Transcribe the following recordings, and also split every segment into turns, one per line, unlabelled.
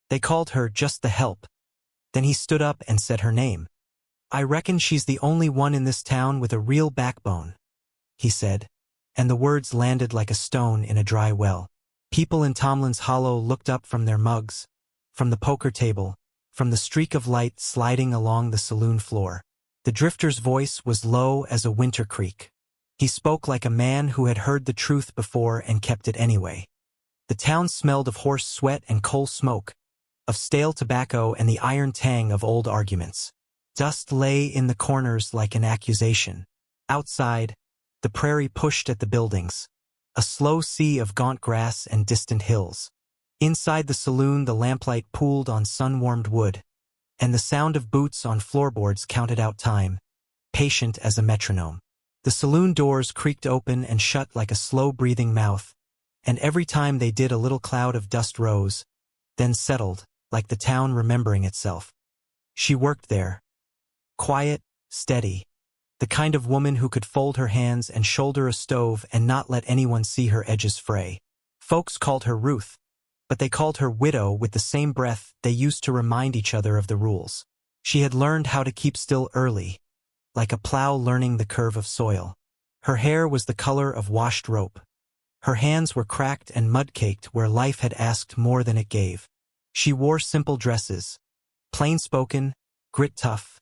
They called her just the help. Then he stood up and said her name. "I reckon she's the only one in this town with a real backbone," he said, and the words landed like a stone in a dry well. People in Tomlin's Hollow looked up from their mugs, from the poker table, from the streak of light sliding along the saloon floor. The drifter's voice was low as a winter creek. He spoke like a man who had heard the truth before and kept it anyway. The town smelled of horse sweat and coal smoke, of stale tobacco and the iron tang of old arguments. Dust lay in the corners like an accusation. Outside, the prairie pushed at the buildings, a slow sea of gaunt grass and distant hills. Inside the saloon, the lamplight pooled on sun-warmed wood, and the sound of boots on floorboards counted out time, patient as a metronome. The saloon doors creaked open and shut like a slow-breathing mouth, and every time they did a little cloud of dust rose, then settled, like the town remembering itself. She worked there, quiet, steady, the kind of woman who could fold her hands and shoulder a stove and not let anyone see her edges fray. Folks called her Ruth, but they called her Widow with the same breath they used to remind each other of the rules. She had learned how to keep still early, like a plow learning the curve of soil. Her hair was the color of washed rope. Her hands were cracked and mud-caked where life had asked more than it gave. She wore simple dresses, plain-spoken, grit-tough,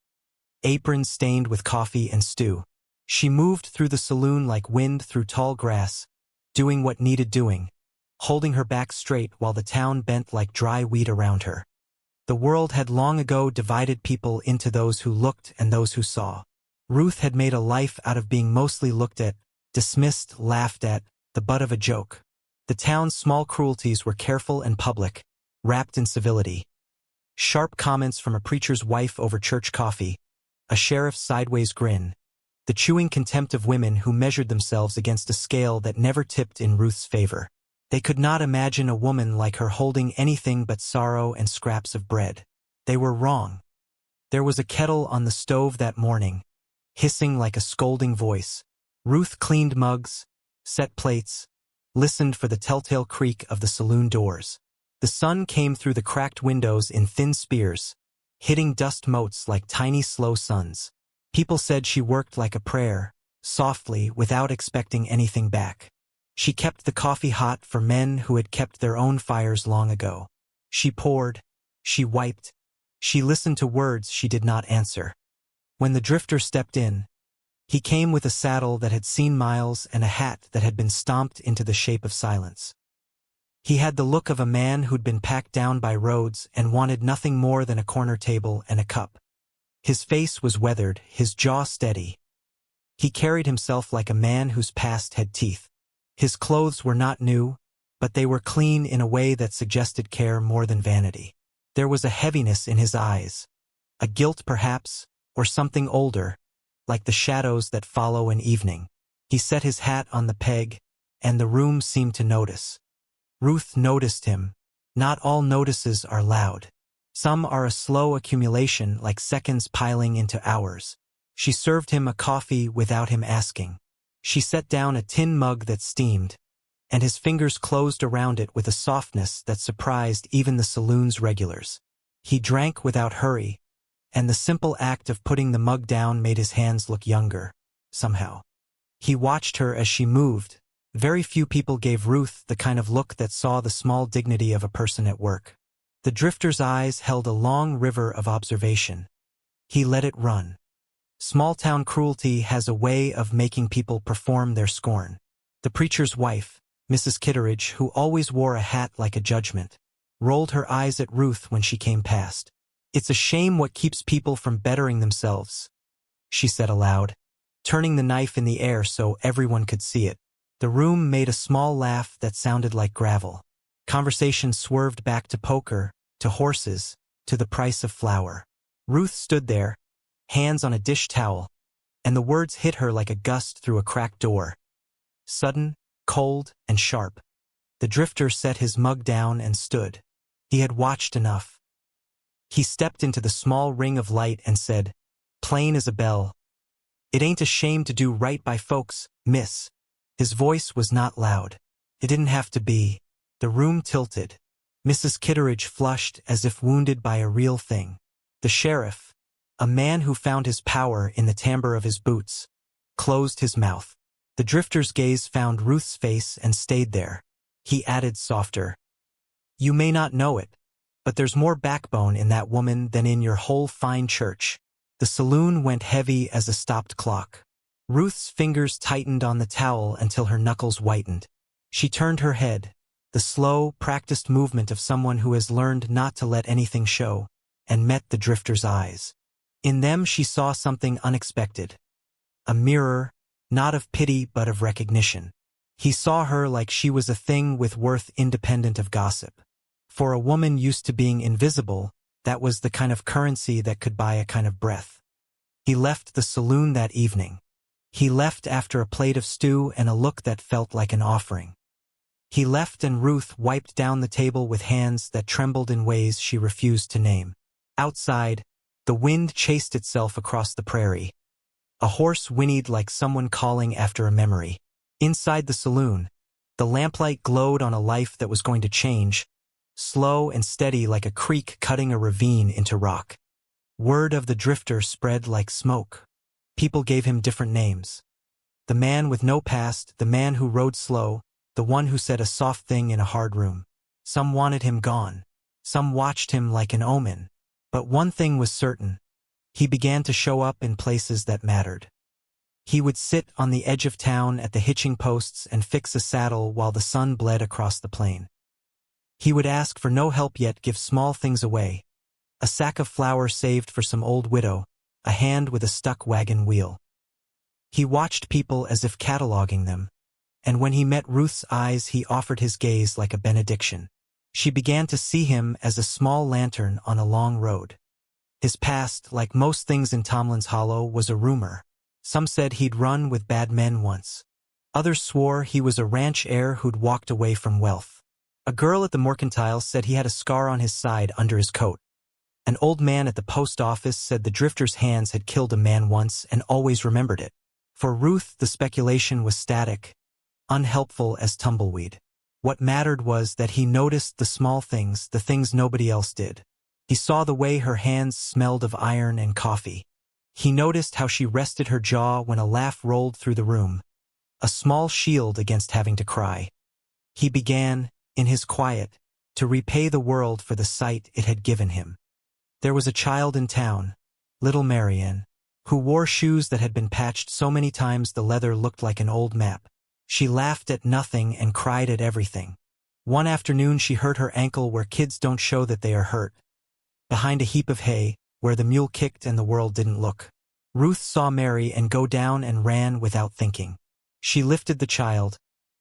aprons stained with coffee and stew. She moved through the saloon like wind through tall grass, doing what needed doing, holding her back straight while the town bent like dry wheat around her. The world had long ago divided people into those who looked and those who saw. Ruth had made a life out of being mostly looked at, dismissed, laughed at, the butt of a joke. The town's small cruelties were careful and public, wrapped in civility. Sharp comments from a preacher's wife over church coffee, a sheriff's sideways grin, the chewing contempt of women who measured themselves against a scale that never tipped in Ruth's favor. They could not imagine a woman like her holding anything but sorrow and scraps of bread. They were wrong. There was a kettle on the stove that morning, hissing like a scolding voice. Ruth cleaned mugs, set plates, listened for the telltale creak of the saloon doors. The sun came through the cracked windows in thin spears, hitting dust motes like tiny slow suns. People said she worked like a prayer, softly, without expecting anything back. She kept the coffee hot for men who had kept their own fires long ago. She poured, she wiped, she listened to words she did not answer. When the drifter stepped in, he came with a saddle that had seen miles and a hat that had been stomped into the shape of silence. He had the look of a man who'd been packed down by roads and wanted nothing more than a corner table and a cup. His face was weathered, his jaw steady. He carried himself like a man whose past had teeth. His clothes were not new, but they were clean in a way that suggested care more than vanity. There was a heaviness in his eyes, a guilt perhaps, or something older, like the shadows that follow an evening. He set his hat on the peg, and the room seemed to notice. Ruth noticed him. Not all notices are loud. Some are a slow accumulation, like seconds piling into hours. She served him a coffee without him asking. She set down a tin mug that steamed, and his fingers closed around it with a softness that surprised even the saloon's regulars. He drank without hurry, and the simple act of putting the mug down made his hands look younger, somehow. He watched her as she moved. Very few people gave Ruth the kind of look that saw the small dignity of a person at work. The drifter's eyes held a long river of observation. He let it run. Small-town cruelty has a way of making people perform their scorn. The preacher's wife, Mrs. Kitteridge, who always wore a hat like a judgment, rolled her eyes at Ruth when she came past. "It's a shame what keeps people from bettering themselves," she said aloud, turning the knife in the air so everyone could see it. The room made a small laugh that sounded like gravel. Conversation swerved back to poker, to horses, to the price of flour. Ruth stood there, hands on a dish towel, and the words hit her like a gust through a cracked door. Sudden, cold, and sharp. The drifter set his mug down and stood. He had watched enough. He stepped into the small ring of light and said, plain as a bell, "It ain't a shame to do right by folks, miss." His voice was not loud. It didn't have to be. The room tilted. Mrs. Kitteridge flushed as if wounded by a real thing. The sheriff, a man who found his power in the timbre of his boots, closed his mouth. The drifter's gaze found Ruth's face and stayed there. He added softer, "You may not know it, but there's more backbone in that woman than in your whole fine church." The saloon went heavy as a stopped clock. Ruth's fingers tightened on the towel until her knuckles whitened. She turned her head, the slow, practiced movement of someone who has learned not to let anything show, and met the drifter's eyes. In them she saw something unexpected. A mirror, not of pity but of recognition. He saw her like she was a thing with worth independent of gossip. For a woman used to being invisible, that was the kind of currency that could buy a kind of breath. He left the saloon that evening. He left after a plate of stew and a look that felt like an offering. He left and Ruth wiped down the table with hands that trembled in ways she refused to name. Outside, the wind chased itself across the prairie. A horse whinnied like someone calling after a memory. Inside the saloon, the lamplight glowed on a life that was going to change, slow and steady like a creek cutting a ravine into rock. Word of the drifter spread like smoke. People gave him different names. The man with no past, the man who rode slow, the one who said a soft thing in a hard room. Some wanted him gone. Some watched him like an omen. But one thing was certain. He began to show up in places that mattered. He would sit on the edge of town at the hitching posts and fix a saddle while the sun bled across the plain. He would ask for no help yet give small things away. A sack of flour saved for some old widow, a hand with a stuck wagon wheel. He watched people as if cataloging them, and when he met Ruth's eyes he offered his gaze like a benediction. She began to see him as a small lantern on a long road. His past, like most things in Tomlin's Hollow, was a rumor. Some said he'd run with bad men once. Others swore he was a ranch heir who'd walked away from wealth. A girl at the mercantile said he had a scar on his side under his coat. An old man at the post office said the drifter's hands had killed a man once and always remembered it. For Ruth, the speculation was static, unhelpful as tumbleweed. What mattered was that he noticed the small things, the things nobody else did. He saw the way her hands smelled of iron and coffee. He noticed how she rested her jaw when a laugh rolled through the room, a small shield against having to cry. He began, in his quiet, to repay the world for the sight it had given him. There was a child in town, little Marianne, who wore shoes that had been patched so many times the leather looked like an old map. She laughed at nothing and cried at everything. One afternoon she hurt her ankle where kids don't show that they are hurt, behind a heap of hay, where the mule kicked and the world didn't look. Ruth saw Mary and go down and ran without thinking. She lifted the child,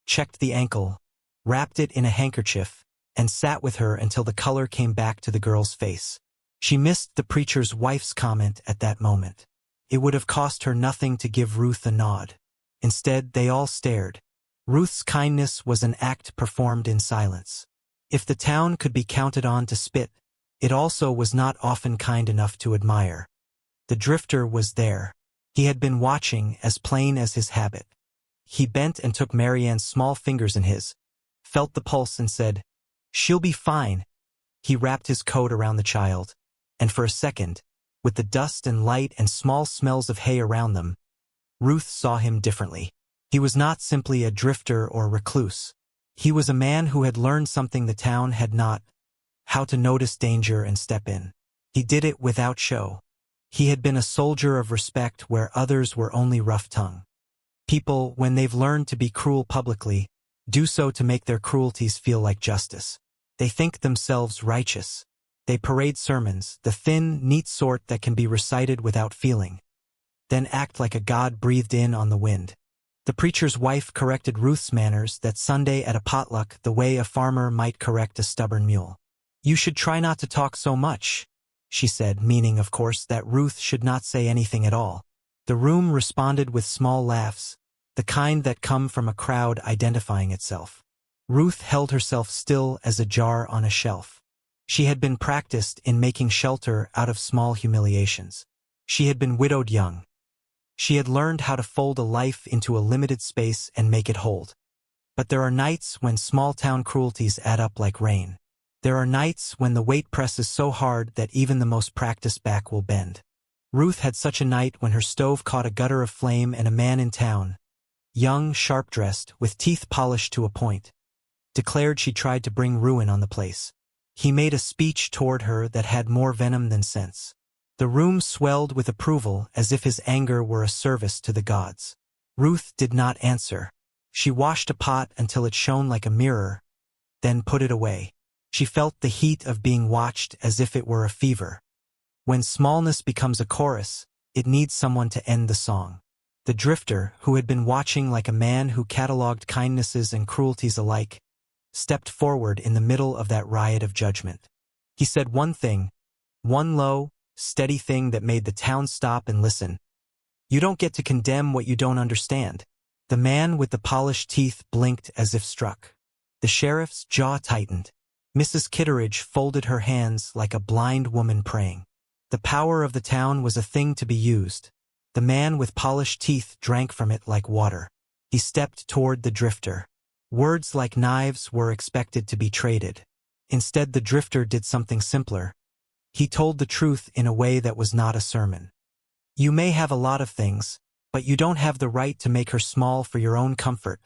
checked the ankle, wrapped it in a handkerchief, and sat with her until the color came back to the girl's face. She missed the preacher's wife's comment at that moment. It would have cost her nothing to give Ruth a nod. Instead, they all stared. Ruth's kindness was an act performed in silence. If the town could be counted on to spit, it also was not often kind enough to admire. The drifter was there. He had been watching, as plain as his habit. He bent and took Marianne's small fingers in his, felt the pulse and said, "She'll be fine." He wrapped his coat around the child, and for a second, with the dust and light and small smells of hay around them, Ruth saw him differently. He was not simply a drifter or recluse. He was a man who had learned something the town had not, how to notice danger and step in. He did it without show. He had been a soldier of respect where others were only rough-tongued. People, when they've learned to be cruel publicly, do so to make their cruelties feel like justice. They think themselves righteous. They parade sermons, the thin, neat sort that can be recited without feeling, then act like a god breathed in on the wind. The preacher's wife corrected Ruth's manners that Sunday at a potluck the way a farmer might correct a stubborn mule. "You should try not to talk so much," she said, meaning, of course, that Ruth should not say anything at all. The room responded with small laughs, the kind that come from a crowd identifying itself. Ruth held herself still as a jar on a shelf. She had been practiced in making shelter out of small humiliations. She had been widowed young. She had learned how to fold a life into a limited space and make it hold. But there are nights when small-town cruelties add up like rain. There are nights when the weight presses so hard that even the most practiced back will bend. Ruth had such a night when her stove caught a gutter of flame and a man in town, young, sharp-dressed, with teeth polished to a point, declared she tried to bring ruin on the place. He made a speech toward her that had more venom than sense. The room swelled with approval as if his anger were a service to the gods. Ruth did not answer. She washed a pot until it shone like a mirror, then put it away. She felt the heat of being watched as if it were a fever. When smallness becomes a chorus, it needs someone to end the song. The drifter, who had been watching like a man who catalogued kindnesses and cruelties alike, stepped forward in the middle of that riot of judgment. He said one thing, one low, steady thing that made the town stop and listen. "You don't get to condemn what you don't understand." The man with the polished teeth blinked as if struck. The sheriff's jaw tightened. Mrs. Kitteridge folded her hands like a blind woman praying. The power of the town was a thing to be used. The man with polished teeth drank from it like water. He stepped toward the drifter. Words like knives were expected to be traded. Instead, the drifter did something simpler. He told the truth in a way that was not a sermon. "You may have a lot of things, but you don't have the right to make her small for your own comfort,"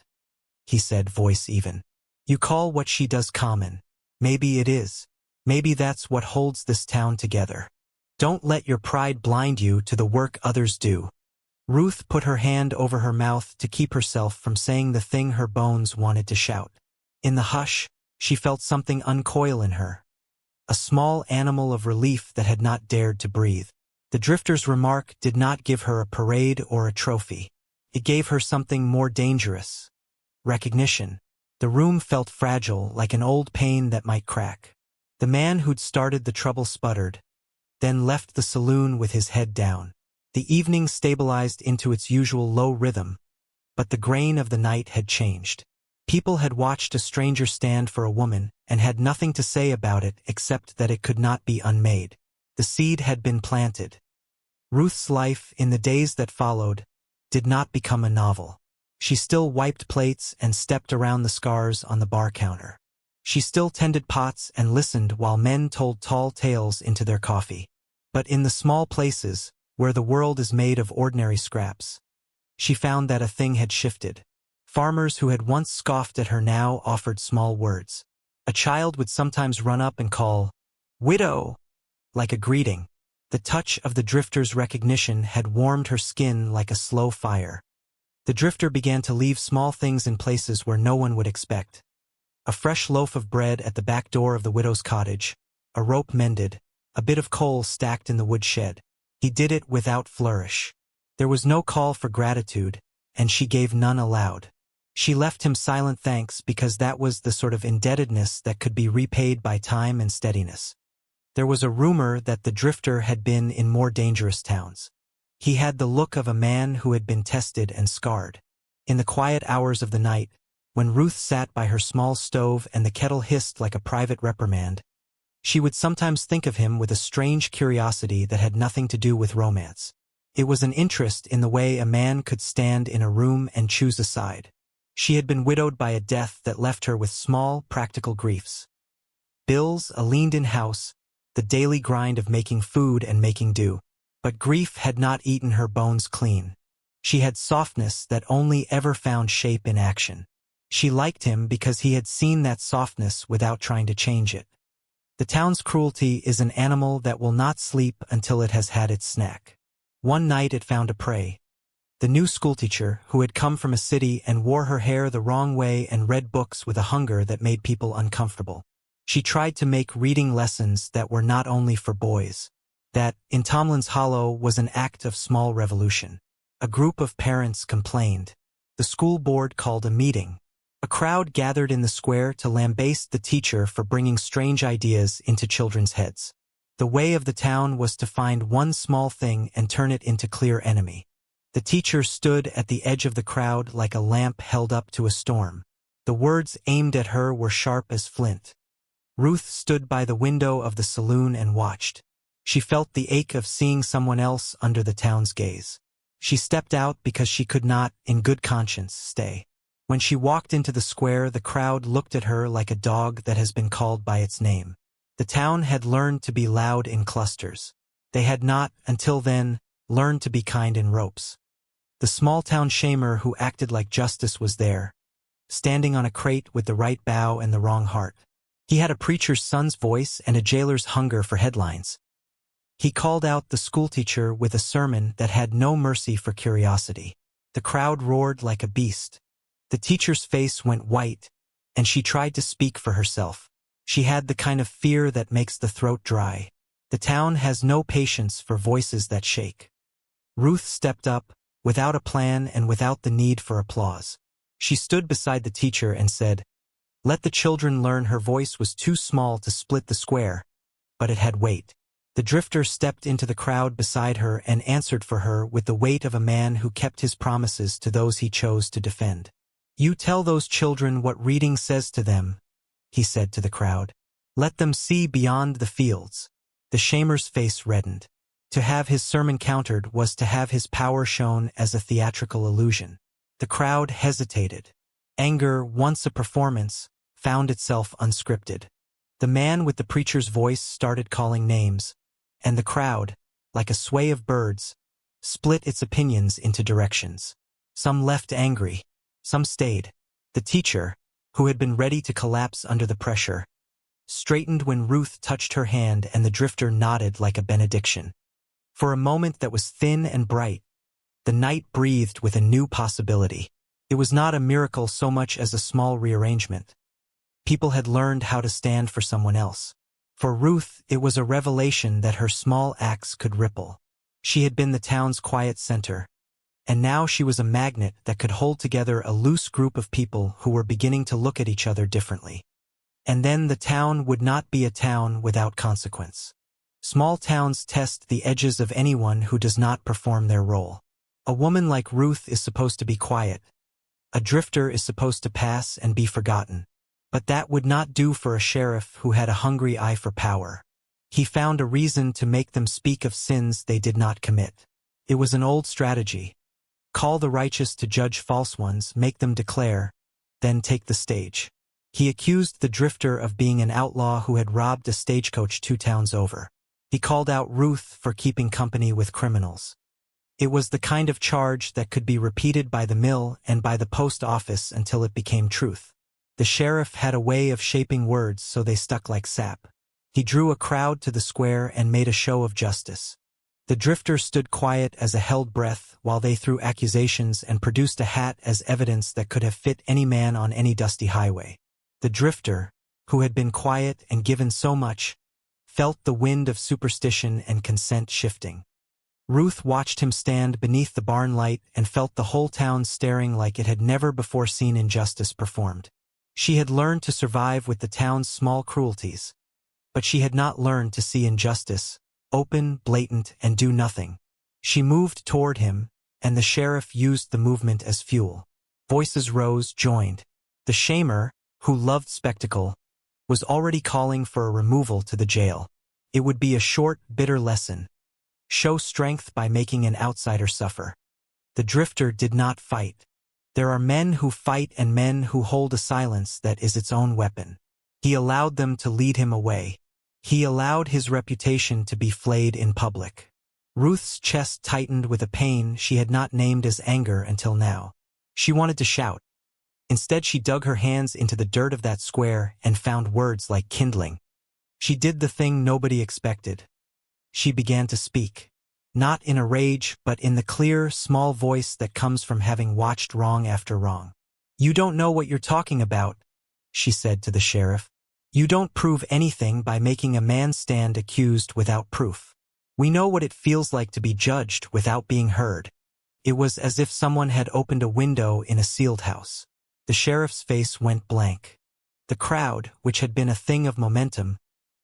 he said, voice even. "You call what she does common. Maybe it is. Maybe that's what holds this town together. Don't let your pride blind you to the work others do." Ruth put her hand over her mouth to keep herself from saying the thing her bones wanted to shout. In the hush, she felt something uncoil in her. A small animal of relief that had not dared to breathe. The drifter's remark did not give her a parade or a trophy. It gave her something more dangerous. Recognition. The room felt fragile, like an old pane that might crack. The man who'd started the trouble sputtered, then left the saloon with his head down. The evening stabilized into its usual low rhythm, but the grain of the night had changed. People had watched a stranger stand for a woman and had nothing to say about it except that it could not be unmade. The seed had been planted. Ruth's life, in the days that followed, did not become a novel. She still wiped plates and stepped around the scars on the bar counter. She still tended pots and listened while men told tall tales into their coffee. But in the small places, where the world is made of ordinary scraps, she found that a thing had shifted. Farmers who had once scoffed at her now offered small words. A child would sometimes run up and call, "Widow," like a greeting. The touch of the drifter's recognition had warmed her skin like a slow fire. The drifter began to leave small things in places where no one would expect. A fresh loaf of bread at the back door of the widow's cottage, a rope mended, a bit of coal stacked in the woodshed. He did it without flourish. There was no call for gratitude, and she gave none aloud. She left him silent thanks because that was the sort of indebtedness that could be repaid by time and steadiness. There was a rumor that the drifter had been in more dangerous towns. He had the look of a man who had been tested and scarred. In the quiet hours of the night, when Ruth sat by her small stove and the kettle hissed like a private reprimand, she would sometimes think of him with a strange curiosity that had nothing to do with romance. It was an interest in the way a man could stand in a room and choose a side. She had been widowed by a death that left her with small, practical griefs. Bills, a leaned-in house, the daily grind of making food and making do. But grief had not eaten her bones clean. She had softness that only ever found shape in action. She liked him because he had seen that softness without trying to change it. The town's cruelty is an animal that will not sleep until it has had its snack. One night it found a prey. The new schoolteacher, who had come from a city and wore her hair the wrong way and read books with a hunger that made people uncomfortable. She tried to make reading lessons that were not only for boys. That, in Tomlin's Hollow, was an act of small revolution. A group of parents complained. The school board called a meeting. A crowd gathered in the square to lambaste the teacher for bringing strange ideas into children's heads. The way of the town was to find one small thing and turn it into clear enemy. The teacher stood at the edge of the crowd like a lamp held up to a storm. The words aimed at her were sharp as flint. Ruth stood by the window of the saloon and watched. She felt the ache of seeing someone else under the town's gaze. She stepped out because she could not, in good conscience, stay. When she walked into the square, the crowd looked at her like a dog that has been called by its name. The town had learned to be loud in clusters. They had not, until then, learned to be kind in ropes. The small-town shamer who acted like justice was there, standing on a crate with the right bow and the wrong heart. He had a preacher's son's voice and a jailer's hunger for headlines. He called out the schoolteacher with a sermon that had no mercy for curiosity. The crowd roared like a beast. The teacher's face went white, and she tried to speak for herself. She had the kind of fear that makes the throat dry. The town has no patience for voices that shake. Ruth stepped up, without a plan and without the need for applause. She stood beside the teacher and said, "Let the children learn." Her voice was too small to split the square, but it had weight. The drifter stepped into the crowd beside her and answered for her with the weight of a man who kept his promises to those he chose to defend. "You tell those children what reading says to them," he said to the crowd. "Let them see beyond the fields." The shamer's face reddened. To have his sermon countered was to have his power shown as a theatrical illusion. The crowd hesitated. Anger, once a performance, found itself unscripted. The man with the preacher's voice started calling names, and the crowd, like a sway of birds, split its opinions into directions. Some left angry, some stayed. The teacher, who had been ready to collapse under the pressure, straightened when Ruth touched her hand, and the drifter nodded like a benediction. For a moment that was thin and bright, the night breathed with a new possibility. It was not a miracle so much as a small rearrangement. People had learned how to stand for someone else. For Ruth, it was a revelation that her small acts could ripple. She had been the town's quiet center, and now she was a magnet that could hold together a loose group of people who were beginning to look at each other differently. And then the town would not be a town without consequence. Small towns test the edges of anyone who does not perform their role. A woman like Ruth is supposed to be quiet. A drifter is supposed to pass and be forgotten. But that would not do for a sheriff who had a hungry eye for power. He found a reason to make them speak of sins they did not commit. It was an old strategy. Call the righteous to judge false ones, make them declare, then take the stage. He accused the drifter of being an outlaw who had robbed a stagecoach 2 towns over. He called out Ruth for keeping company with criminals. It was the kind of charge that could be repeated by the mill and by the post office until it became truth. The sheriff had a way of shaping words so they stuck like sap. He drew a crowd to the square and made a show of justice. The drifter stood quiet as a held breath while they threw accusations and produced a hat as evidence that could have fit any man on any dusty highway. The drifter, who had been quiet and given so much, felt the wind of superstition and consent shifting. Ruth watched him stand beneath the barn light and felt the whole town staring like it had never before seen injustice performed. She had learned to survive with the town's small cruelties, but she had not learned to see injustice, open, blatant, and do nothing. She moved toward him, and the sheriff used the movement as fuel. Voices rose, joined. The shamer, who loved spectacle, was already calling for a removal to the jail. It would be a short, bitter lesson. Show strength by making an outsider suffer. The drifter did not fight. There are men who fight and men who hold a silence that is its own weapon. He allowed them to lead him away. He allowed his reputation to be flayed in public. Ruth's chest tightened with a pain she had not named as anger until now. She wanted to shout. Instead, she dug her hands into the dirt of that square and found words like kindling. She did the thing nobody expected. She began to speak. Not in a rage, but in the clear, small voice that comes from having watched wrong after wrong. "You don't know what you're talking about," she said to the sheriff. "You don't prove anything by making a man stand accused without proof. We know what it feels like to be judged without being heard." It was as if someone had opened a window in a sealed house. The sheriff's face went blank. The crowd, which had been a thing of momentum,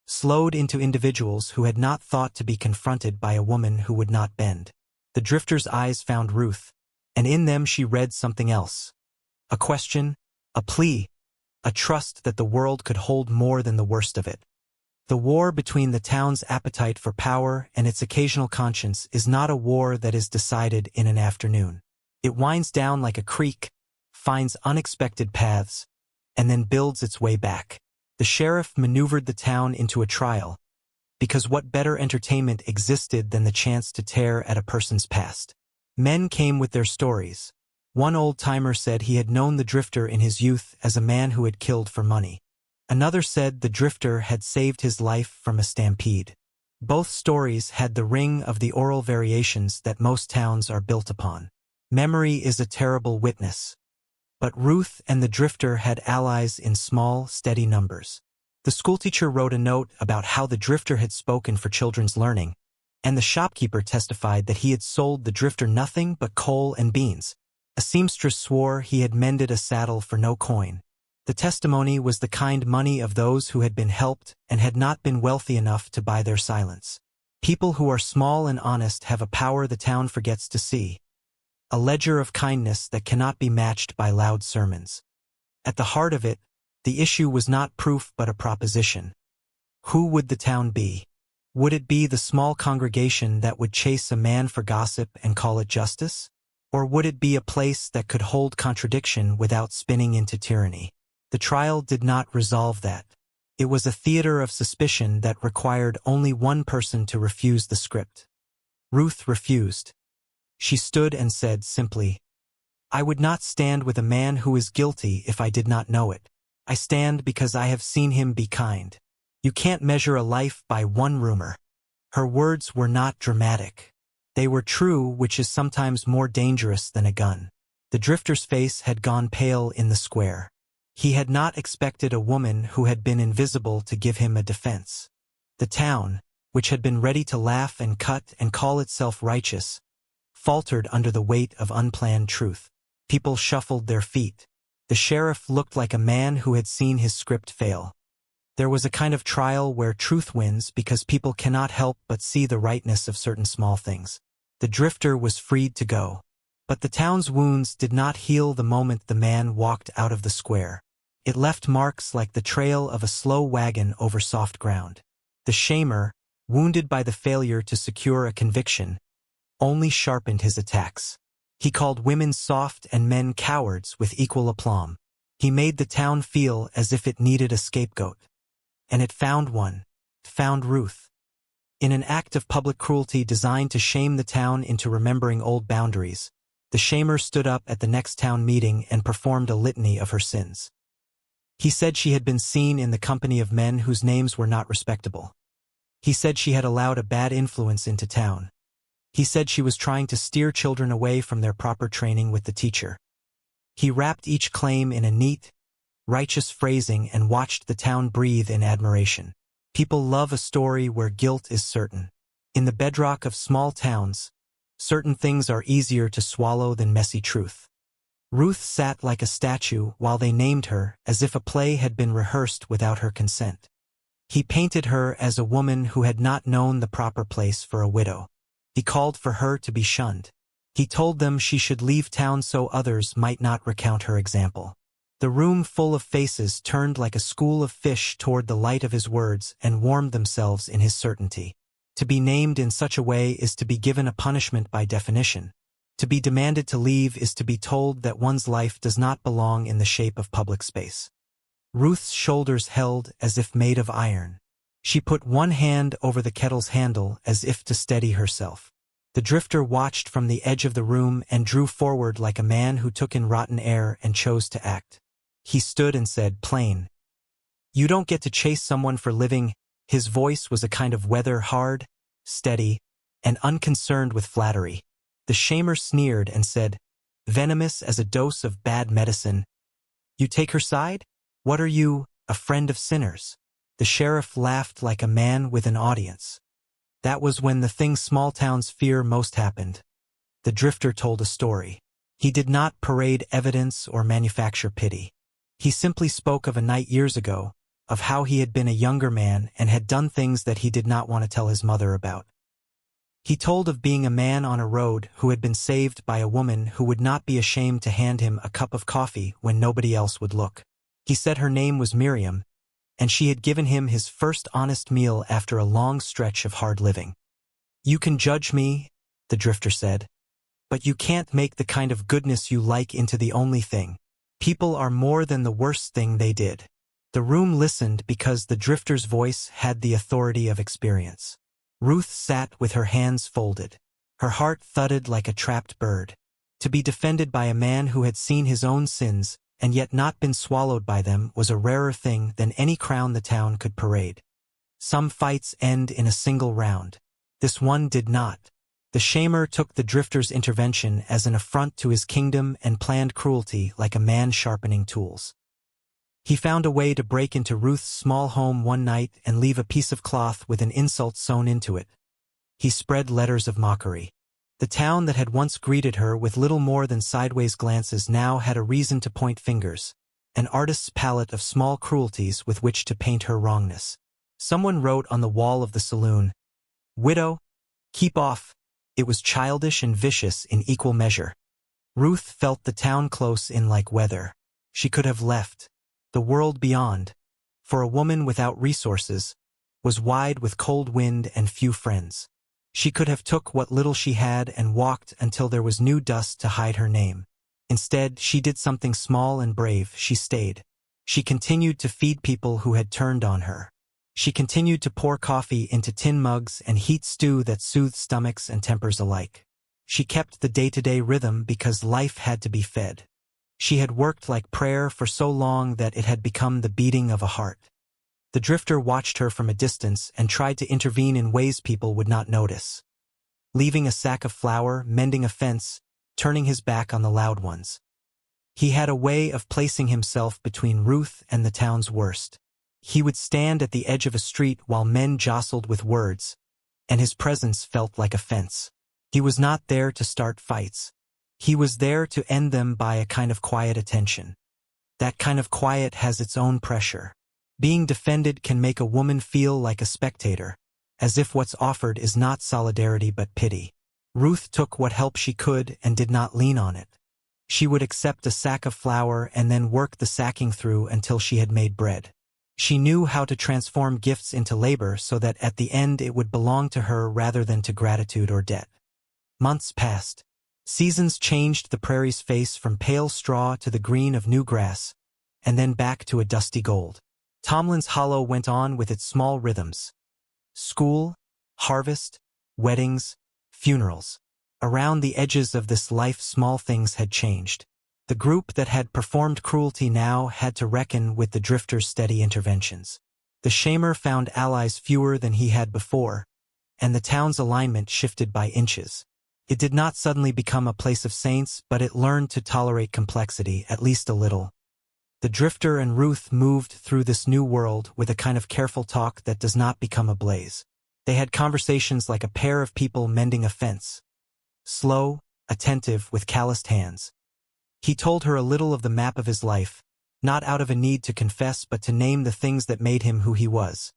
slowed into individuals who had not thought to be confronted by a woman who would not bend. The drifter's eyes found Ruth, and in them she read something else. A question, a plea, a trust that the world could hold more than the worst of it. The war between the town's appetite for power and its occasional conscience is not a war that is decided in an afternoon. It winds down like a creek, finds unexpected paths, and then builds its way back. The sheriff maneuvered the town into a trial, because what better entertainment existed than the chance to tear at a person's past? Men came with their stories. One old-timer said he had known the drifter in his youth as a man who had killed for money. Another said the drifter had saved his life from a stampede. Both stories had the ring of the oral variations that most towns are built upon. Memory is a terrible witness. But Ruth and the drifter had allies in small, steady numbers. The schoolteacher wrote a note about how the drifter had spoken for children's learning, and the shopkeeper testified that he had sold the drifter nothing but coal and beans. A seamstress swore he had mended a saddle for no coin. The testimony was the kind money of those who had been helped and had not been wealthy enough to buy their silence. People who are small and honest have a power the town forgets to see. A ledger of kindness that cannot be matched by loud sermons. At the heart of it, the issue was not proof but a proposition. Who would the town be? Would it be the small congregation that would chase a man for gossip and call it justice? Or would it be a place that could hold contradiction without spinning into tyranny? The trial did not resolve that. It was a theater of suspicion that required only one person to refuse the script. Ruth refused. She stood and said simply, "I would not stand with a man who is guilty if I did not know it. I stand because I have seen him be kind. You can't measure a life by one rumor." Her words were not dramatic. They were true, which is sometimes more dangerous than a gun. The drifter's face had gone pale in the square. He had not expected a woman who had been invisible to give him a defense. The town, which had been ready to laugh and cut and call itself righteous, faltered under the weight of unplanned truth. People shuffled their feet. The sheriff looked like a man who had seen his script fail. There was a kind of trial where truth wins because people cannot help but see the rightness of certain small things. The drifter was freed to go. But the town's wounds did not heal the moment the man walked out of the square. It left marks like the trail of a slow wagon over soft ground. The shamer, wounded by the failure to secure a conviction, only sharpened his attacks. He called women soft and men cowards with equal aplomb. He made the town feel as if it needed a scapegoat. And it found one. Found Ruth. In an act of public cruelty designed to shame the town into remembering old boundaries, the shamer stood up at the next town meeting and performed a litany of her sins. He said she had been seen in the company of men whose names were not respectable. He said she had allowed a bad influence into town. He said she was trying to steer children away from their proper training with the teacher. He wrapped each claim in a neat, righteous phrasing and watched the town breathe in admiration. People love a story where guilt is certain. In the bedrock of small towns, certain things are easier to swallow than messy truth. Ruth sat like a statue while they named her as if a play had been rehearsed without her consent. He painted her as a woman who had not known the proper place for a widow. He called for her to be shunned. He told them she should leave town so others might not recount her example. The room full of faces turned like a school of fish toward the light of his words and warmed themselves in his certainty. To be named in such a way is to be given a punishment by definition. To be demanded to leave is to be told that one's life does not belong in the shape of public space. Ruth's shoulders held as if made of iron. She put one hand over the kettle's handle as if to steady herself. The drifter watched from the edge of the room and drew forward like a man who took in rotten air and chose to act. He stood and said, "Plain. You don't get to chase someone for living." His voice was a kind of weather, hard, steady, and unconcerned with flattery. The shamer sneered and said, "Venomous as a dose of bad medicine. You take her side? What are you, a friend of sinners?" The sheriff laughed like a man with an audience. That was when the thing small towns fear most happened. The drifter told a story. He did not parade evidence or manufacture pity. He simply spoke of a night years ago, of how he had been a younger man and had done things that he did not want to tell his mother about. He told of being a man on a road who had been saved by a woman who would not be ashamed to hand him a cup of coffee when nobody else would look. He said her name was Miriam, and she had given him his first honest meal after a long stretch of hard living. "You can judge me," the drifter said, "but you can't make the kind of goodness you like into the only thing." People are more than the worst thing they did. The room listened because the drifter's voice had the authority of experience. Ruth sat with her hands folded. Her heart thudded like a trapped bird. To be defended by a man who had seen his own sins and yet not been swallowed by them was a rarer thing than any crown the town could parade. Some fights end in a single round. This one did not. The shamer took the drifter's intervention as an affront to his kingdom and planned cruelty like a man sharpening tools. He found a way to break into Ruth's small home one night and leave a piece of cloth with an insult sewn into it. He spread letters of mockery. The town that had once greeted her with little more than sideways glances now had a reason to point fingers, an artist's palette of small cruelties with which to paint her wrongness. Someone wrote on the wall of the saloon, "Widow, keep off." It was childish and vicious in equal measure. Ruth felt the town close in like weather. She could have left. The world beyond, for a woman without resources, was wide with cold wind and few friends. She could have took what little she had and walked until there was new dust to hide her name. Instead, she did something small and brave. She stayed. She continued to feed people who had turned on her. She continued to pour coffee into tin mugs and heat stew that soothed stomachs and tempers alike. She kept the day-to-day rhythm because life had to be fed. She had worked like prayer for so long that it had become the beating of a heart. The drifter watched her from a distance and tried to intervene in ways people would not notice. Leaving a sack of flour, mending a fence, turning his back on the loud ones. He had a way of placing himself between Ruth and the town's worst. He would stand at the edge of a street while men jostled with words, and his presence felt like a fence. He was not there to start fights. He was there to end them by a kind of quiet attention. That kind of quiet has its own pressure. Being defended can make a woman feel like a spectator, as if what's offered is not solidarity but pity. Ruth took what help she could and did not lean on it. She would accept a sack of flour and then work the sacking through until she had made bread. She knew how to transform gifts into labor so that at the end it would belong to her rather than to gratitude or debt. Months passed. Seasons changed the prairie's face from pale straw to the green of new grass, and then back to a dusty gold. Tomlin's Hollow went on with its small rhythms. School, harvest, weddings, funerals. Around the edges of this life small things had changed. The group that had performed cruelty now had to reckon with the drifter's steady interventions. The shamer found allies fewer than he had before, and the town's alignment shifted by inches. It did not suddenly become a place of saints, but it learned to tolerate complexity, at least a little. The drifter and Ruth moved through this new world with a kind of careful talk that does not become a blaze. They had conversations like a pair of people mending a fence. Slow, attentive, with calloused hands. He told her a little of the map of his life, not out of a need to confess but to name the things that made him who he was.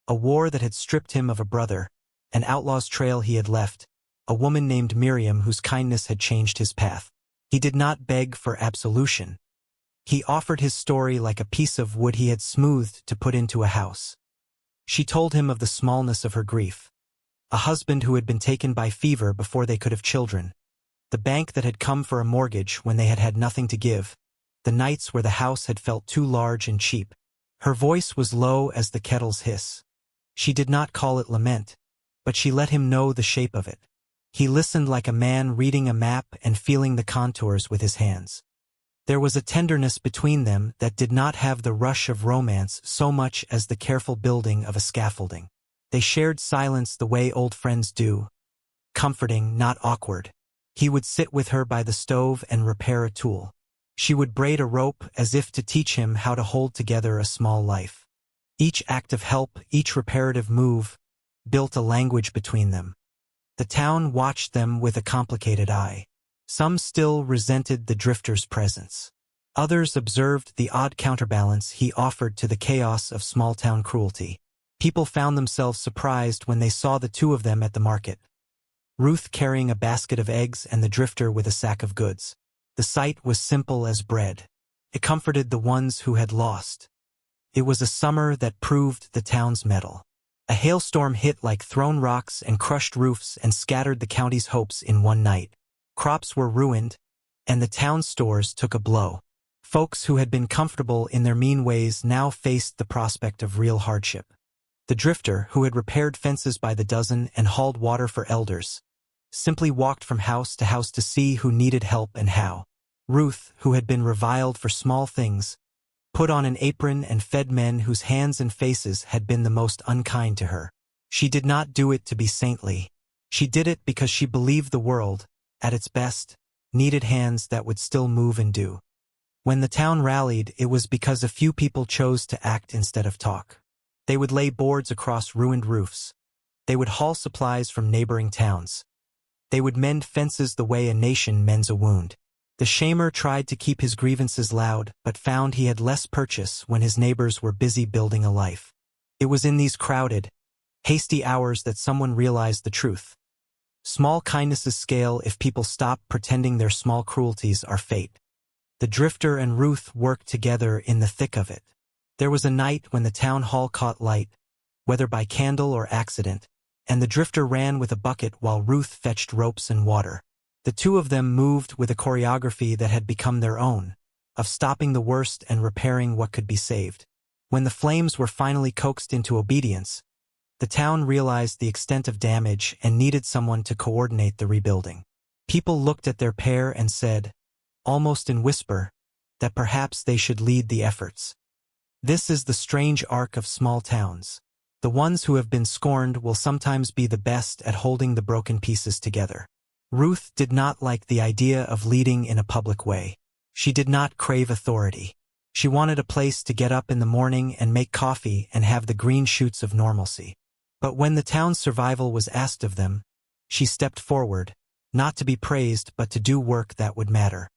A war that had stripped him of a brother, an outlaw's trail he had left, a woman named Miriam whose kindness had changed his path. He did not beg for absolution. He offered his story like a piece of wood he had smoothed to put into a house. She told him of the smallness of her grief. A husband who had been taken by fever before they could have children. The bank that had come for a mortgage when they had had nothing to give. The nights where the house had felt too large and cheap. Her voice was low as the kettle's hiss. She did not call it lament, but she let him know the shape of it. He listened like a man reading a map and feeling the contours with his hands. There was a tenderness between them that did not have the rush of romance so much as the careful building of a scaffolding. They shared silence the way old friends do. Comforting, not awkward. He would sit with her by the stove and repair a tool. She would braid a rope as if to teach him how to hold together a small life. Each act of help, each reparative move, built a language between them. The town watched them with a complicated eye. Some still resented the drifter's presence. Others observed the odd counterbalance he offered to the chaos of small-town cruelty. People found themselves surprised when they saw the two of them at the market. Ruth carrying a basket of eggs and the drifter with a sack of goods. The sight was simple as bread. It comforted the ones who had lost. It was a summer that proved the town's mettle. A hailstorm hit like thrown rocks and crushed roofs and scattered the county's hopes in one night. Crops were ruined, and the town stores took a blow. Folks who had been comfortable in their mean ways now faced the prospect of real hardship. The drifter, who had repaired fences by the dozen and hauled water for elders, simply walked from house to see who needed help and how. Ruth, who had been reviled for small things, put on an apron and fed men whose hands and faces had been the most unkind to her. She did not do it to be saintly. She did it because she believed the world, at its best, needed hands that would still move and do. When the town rallied, it was because a few people chose to act instead of talk. They would lay boards across ruined roofs. They would haul supplies from neighboring towns. They would mend fences the way a nation mends a wound. The shamer tried to keep his grievances loud, but found he had less purchase when his neighbors were busy building a life. It was in these crowded, hasty hours that someone realized the truth. Small kindnesses scale if people stop pretending their small cruelties are fate. The drifter and Ruth worked together in the thick of it. There was a night when the town hall caught light, whether by candle or accident, and the drifter ran with a bucket while Ruth fetched ropes and water. The two of them moved with a choreography that had become their own, of stopping the worst and repairing what could be saved. When the flames were finally coaxed into obedience, the town realized the extent of damage and needed someone to coordinate the rebuilding. People looked at their pair and said, almost in whisper, that perhaps they should lead the efforts. This is the strange arc of small towns. The ones who have been scorned will sometimes be the best at holding the broken pieces together. Ruth did not like the idea of leading in a public way. She did not crave authority. She wanted a place to get up in the morning and make coffee and have the green shoots of normalcy. But when the town's survival was asked of them, she stepped forward, not to be praised but to do work that would matter.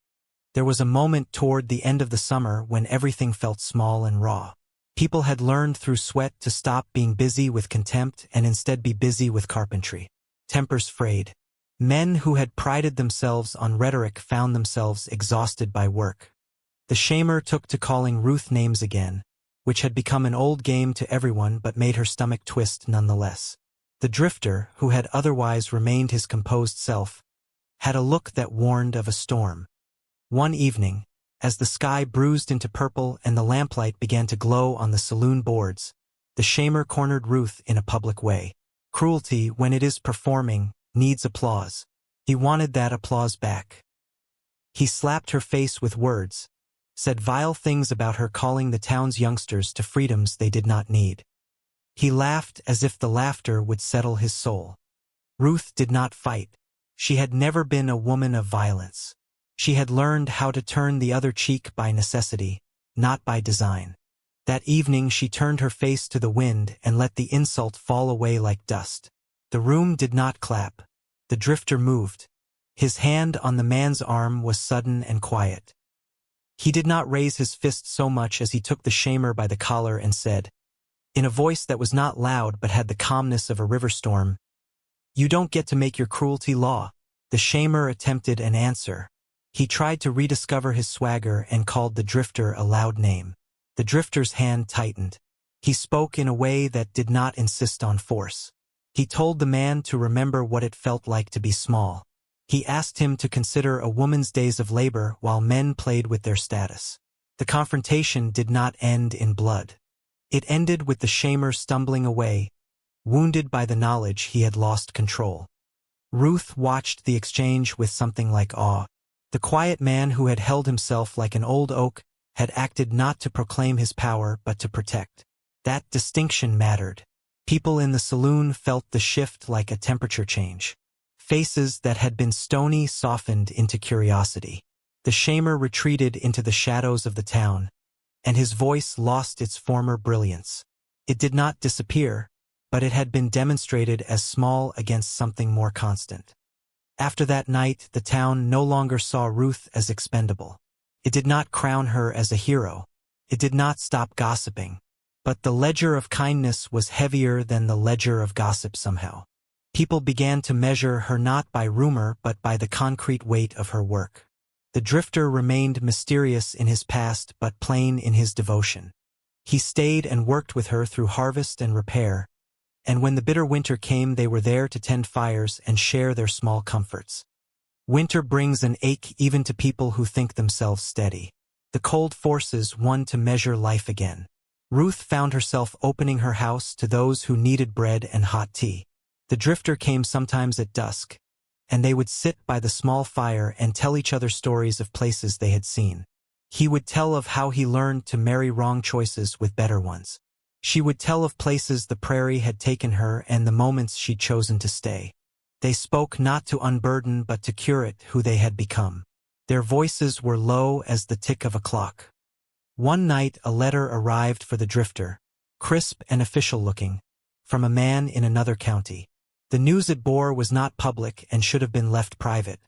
There was a moment toward the end of the summer when everything felt small and raw. People had learned through sweat to stop being busy with contempt and instead be busy with carpentry. Tempers frayed. Men who had prided themselves on rhetoric found themselves exhausted by work. The shamer took to calling Ruth names again, which had become an old game to everyone but made her stomach twist nonetheless. The drifter, who had otherwise remained his composed self, had a look that warned of a storm. One evening, as the sky bruised into purple and the lamplight began to glow on the saloon boards, the shamer cornered Ruth in a public way. Cruelty, when it is performing, needs applause. He wanted that applause back. He slapped her face with words, said vile things about her, calling the town's youngsters to freedoms they did not need. He laughed as if the laughter would settle his soul. Ruth did not fight. She had never been a woman of violence. She had learned how to turn the other cheek by necessity, not by design. That evening she turned her face to the wind and let the insult fall away like dust. The room did not clap. The drifter moved. His hand on the man's arm was sudden and quiet. He did not raise his fist so much as he took the shamer by the collar and said, in a voice that was not loud but had the calmness of a river storm, "You don't get to make your cruelty law." The shamer attempted an answer. He tried to rediscover his swagger and called the drifter a loud name. The drifter's hand tightened. He spoke in a way that did not insist on force. He told the man to remember what it felt like to be small. He asked him to consider a woman's days of labor while men played with their status. The confrontation did not end in blood. It ended with the shamer stumbling away, wounded by the knowledge he had lost control. Ruth watched the exchange with something like awe. The quiet man who had held himself like an old oak had acted not to proclaim his power but to protect. That distinction mattered. People in the saloon felt the shift like a temperature change. Faces that had been stony softened into curiosity. The shamer retreated into the shadows of the town, and his voice lost its former brilliance. It did not disappear, but it had been demonstrated as small against something more constant. After that night, the town no longer saw Ruth as expendable. It did not crown her as a hero. It did not stop gossiping. But the ledger of kindness was heavier than the ledger of gossip somehow. People began to measure her not by rumor but by the concrete weight of her work. The drifter remained mysterious in his past but plain in his devotion. He stayed and worked with her through harvest and repair, and when the bitter winter came they were there to tend fires and share their small comforts. Winter brings an ache even to people who think themselves steady. The cold forces won to measure life again. Ruth found herself opening her house to those who needed bread and hot tea. The drifter came sometimes at dusk, and they would sit by the small fire and tell each other stories of places they had seen. He would tell of how he learned to marry wrong choices with better ones. She would tell of places the prairie had taken her and the moments she'd chosen to stay. They spoke not to unburden but to curate who they had become. Their voices were low as the tick of a clock. One night a letter arrived for the drifter, crisp and official-looking, from a man in another county. The news it bore was not public and should have been left private,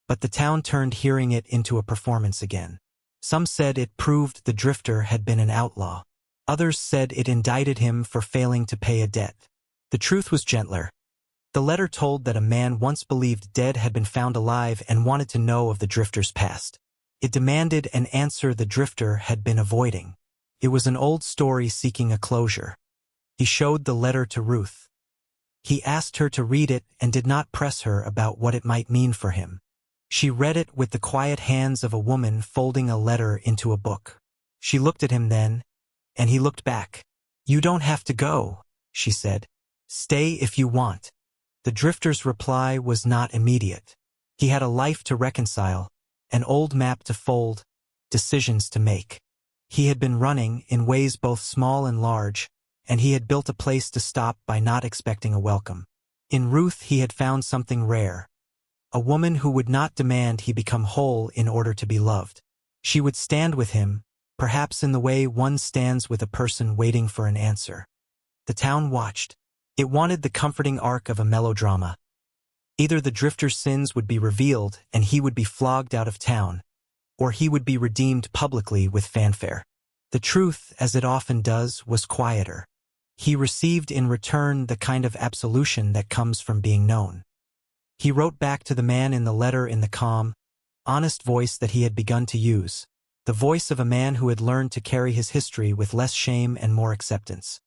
but the town turned hearing it into a performance again. Some said it proved the drifter had been an outlaw. Others said it indicted him for failing to pay a debt. The truth was gentler. The letter told that a man once believed dead had been found alive and wanted to know of the drifter's past. It demanded an answer the drifter had been avoiding. It was an old story seeking a closure. He showed the letter to Ruth. He asked her to read it and did not press her about what it might mean for him. She read it with the quiet hands of a woman folding a letter into a book. She looked at him then, and he looked back. "You don't have to go," she said. "Stay if you want." The drifter's reply was not immediate. He had a life to reconcile, an old map to fold, decisions to make. He had been running in ways both small and large, and he had built a place to stop by not expecting a welcome. In Ruth he had found something rare, a woman who would not demand he become whole in order to be loved. She would stand with him, perhaps in the way one stands with a person waiting for an answer. The town watched. It wanted the comforting arc of a melodrama. Either the drifter's sins would be revealed and he would be flogged out of town, or he would be redeemed publicly with fanfare. The truth, as it often does, was quieter. He received in return the kind of absolution that comes from being known. He wrote back to the man in the letter in the calm, honest voice that he had begun to use, the voice of a man who had learned to carry his history with less shame and more acceptance.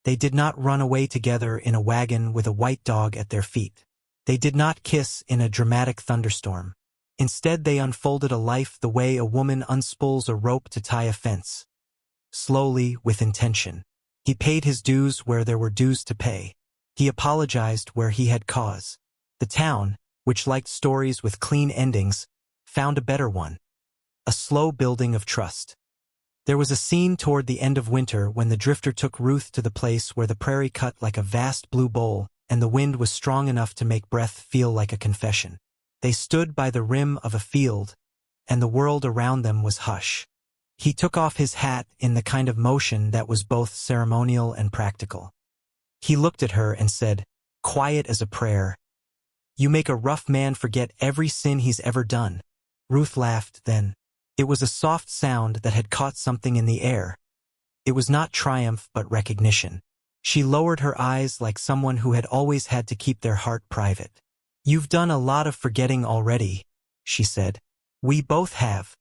They did not run away together in a wagon with a white dog at their feet. They did not kiss in a dramatic thunderstorm. Instead, they unfolded a life the way a woman unspools a rope to tie a fence. Slowly, with intention. He paid his dues where there were dues to pay. He apologized where he had cause. The town, which liked stories with clean endings, found a better one. A slow building of trust. There was a scene toward the end of winter when the drifter took Ruth to the place where the prairie cut like a vast blue bowl, and the wind was strong enough to make breath feel like a confession. They stood by the rim of a field, and the world around them was hush. He took off his hat in the kind of motion that was both ceremonial and practical. He looked at her and said, quiet as a prayer, "You make a rough man forget every sin he's ever done." Ruth laughed then. It was a soft sound that had caught something in the air. It was not triumph but recognition. She lowered her eyes like someone who had always had to keep their heart private. "You've done a lot of forgetting already," she said. "We both have."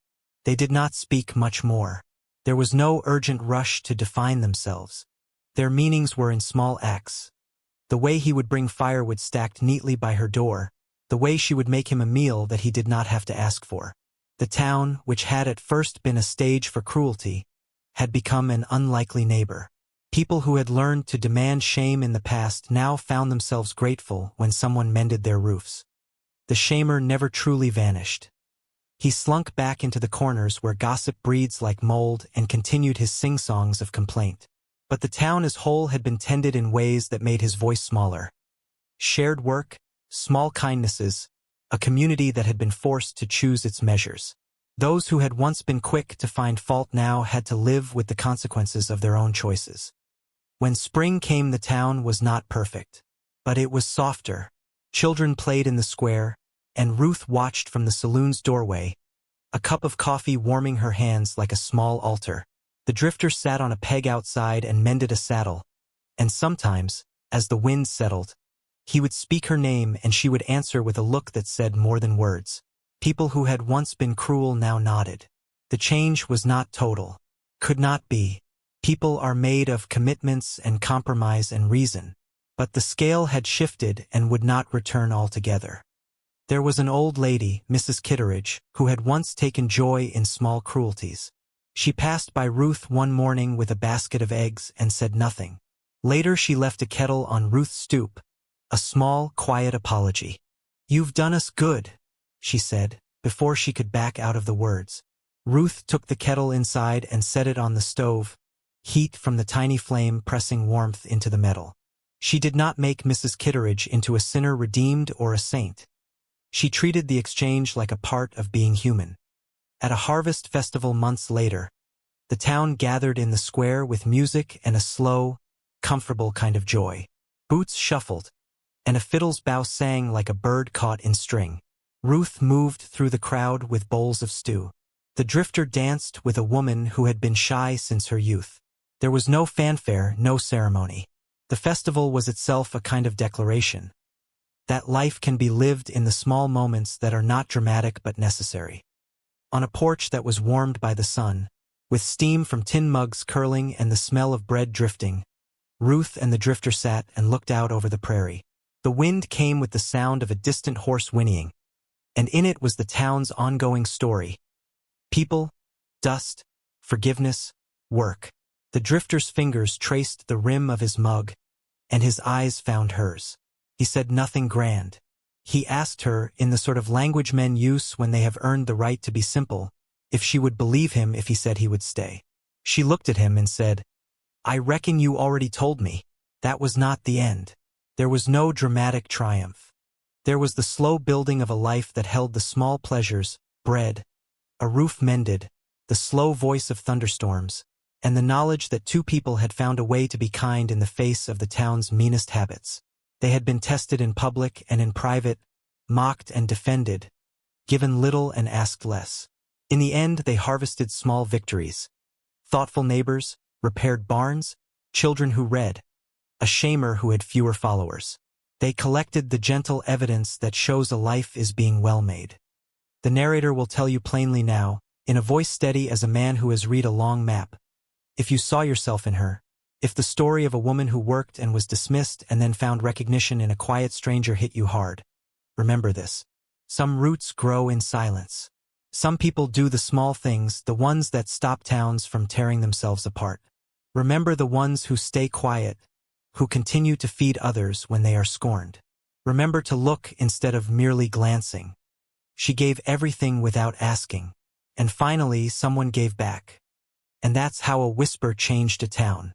They did not speak much more. There was no urgent rush to define themselves. Their meanings were in small acts. The way he would bring firewood stacked neatly by her door, the way she would make him a meal that he did not have to ask for. The town, which had at first been a stage for cruelty, had become an unlikely neighbor. People who had learned to demand shame in the past now found themselves grateful when someone mended their roofs. The shamer never truly vanished. He slunk back into the corners where gossip breeds like mold and continued his sing-songs of complaint. But the town as whole had been tended in ways that made his voice smaller. Shared work, small kindnesses, a community that had been forced to choose its measures. Those who had once been quick to find fault now had to live with the consequences of their own choices. When spring came, the town was not perfect, but it was softer. Children played in the square, and Ruth watched from the saloon's doorway, a cup of coffee warming her hands like a small altar. The drifter sat on a peg outside and mended a saddle, and sometimes, as the wind settled, he would speak her name and she would answer with a look that said more than words. People who had once been cruel now nodded. The change was not total. Could not be. People are made of commitments and compromise and reason. But the scale had shifted and would not return altogether. There was an old lady, Mrs. Kitteridge, who had once taken joy in small cruelties. She passed by Ruth one morning with a basket of eggs and said nothing. Later she left a kettle on Ruth's stoop, a small, quiet apology. "You've done us good," she said, before she could back out of the words. Ruth took the kettle inside and set it on the stove, heat from the tiny flame pressing warmth into the metal. She did not make Mrs. Kitteridge into a sinner redeemed or a saint. She treated the exchange like a part of being human. At a harvest festival months later, the town gathered in the square with music and a slow, comfortable kind of joy. Boots shuffled, and a fiddle's bow sang like a bird caught in string. Ruth moved through the crowd with bowls of stew. The drifter danced with a woman who had been shy since her youth. There was no fanfare, no ceremony. The festival was itself a kind of declaration that life can be lived in the small moments that are not dramatic but necessary. On a porch that was warmed by the sun, with steam from tin mugs curling and the smell of bread drifting, Ruth and the drifter sat and looked out over the prairie. The wind came with the sound of a distant horse whinnying, and in it was the town's ongoing story. People, dust, forgiveness, work. The drifter's fingers traced the rim of his mug, and his eyes found hers. He said nothing grand. He asked her, in the sort of language men use when they have earned the right to be simple, if she would believe him if he said he would stay. She looked at him and said, "I reckon you already told me." That was not the end. There was no dramatic triumph. There was the slow building of a life that held the small pleasures, bread, a roof mended, the slow voice of thunderstorms, and the knowledge that two people had found a way to be kind in the face of the town's meanest habits. They had been tested in public and in private, mocked and defended, given little and asked less. In the end, they harvested small victories. Thoughtful neighbors, repaired barns, children who read, a shamer who had fewer followers. They collected the gentle evidence that shows a life is being well made. The narrator will tell you plainly now, in a voice steady as a man who has read a long map, if you saw yourself in her, if the story of a woman who worked and was dismissed and then found recognition in a quiet stranger hit you hard. Remember this. Some roots grow in silence. Some people do the small things, the ones that stop towns from tearing themselves apart. Remember the ones who stay quiet, who continue to feed others when they are scorned. Remember to look instead of merely glancing. She gave everything without asking. And finally, someone gave back. And that's how a whisper changed a town.